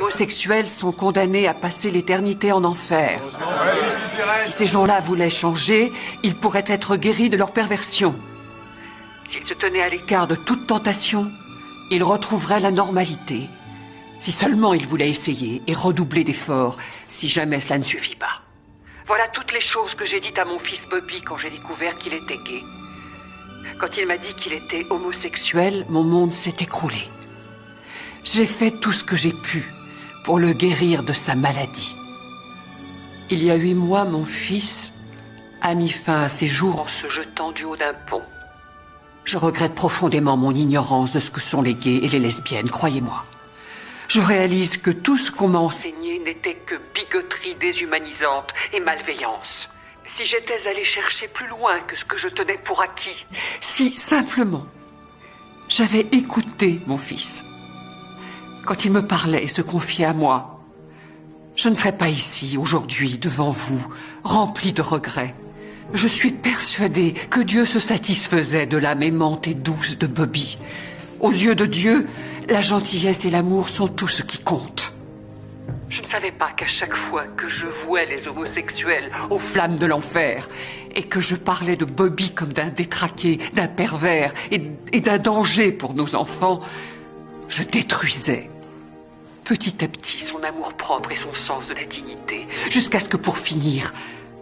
homosexuels sont condamnés à passer l'éternité en enfer. Si ces gens-là voulaient changer, ils pourraient être guéris de leur perversion. S'ils se tenaient à l'écart de toute tentation, ils retrouveraient la normalité. Si seulement ils voulaient essayer et redoubler d'efforts, si jamais cela ne suffit pas. Voilà toutes les choses que j'ai dites à mon fils Bobby quand j'ai découvert qu'il était gay. Quand il m'a dit qu'il était homosexuel, mon monde s'est écroulé. J'ai fait tout ce que j'ai pu pour le guérir de sa maladie. Il y a 8 mois, mon fils a mis fin à ses jours en se jetant du haut d'un pont. Je regrette profondément mon ignorance de ce que sont les gays et les lesbiennes, croyez-moi. Je réalise que tout ce qu'on m'a enseigné n'était que bigoterie déshumanisante et malveillance. Si j'étais allée chercher plus loin que ce que je tenais pour acquis, si simplement j'avais écouté mon fils, quand il me parlait et se confiait à moi, je ne serais pas ici aujourd'hui devant vous, rempli de regrets. Je suis persuadée que Dieu se satisfaisait de l'âme aimante et douce de Bobby. Aux yeux de Dieu, la gentillesse et l'amour sont tout ce qui compte. Je ne savais pas qu'à chaque fois que je vouais les homosexuels aux flammes de l'enfer et que je parlais de Bobby comme d'un détraqué, d'un pervers et d'un danger pour nos enfants, je détruisais petit à petit son amour-propre et son sens de la dignité, jusqu'à ce que pour finir,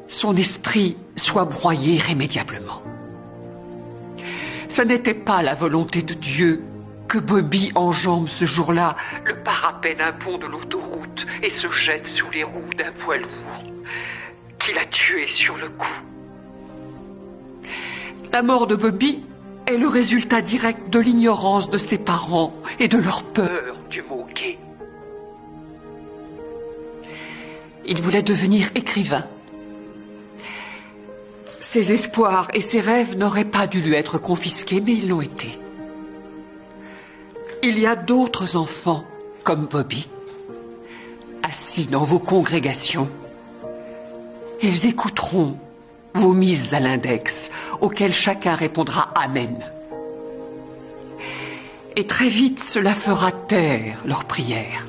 son esprit soit broyé irrémédiablement. Ce n'était pas la volonté de Dieu que Bobby enjambe ce jour-là le parapet d'un pont de l'autoroute et se jette sous les roues d'un poids lourd, qu'il a tué sur le coup. La mort de Bobby est le résultat direct de l'ignorance de ses parents et de leur peur du mot gay. Il voulait devenir écrivain. Ses espoirs et ses rêves n'auraient pas dû lui être confisqués, mais ils l'ont été. Il y a d'autres enfants, comme Bobby, assis dans vos congrégations. Ils écouteront vos mises à l'index, auxquelles chacun répondra Amen. Et très vite, cela fera taire leurs prières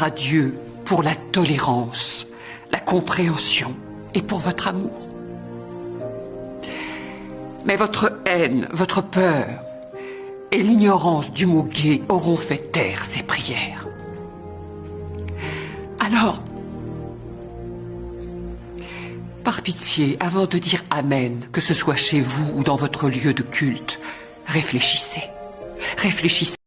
à Dieu pour la tolérance, la compréhension et pour votre amour. Mais votre haine, votre peur et l'ignorance du mot gay auront fait taire ces prières. Alors, par pitié, avant de dire Amen, que ce soit chez vous ou dans votre lieu de culte, réfléchissez. Réfléchissez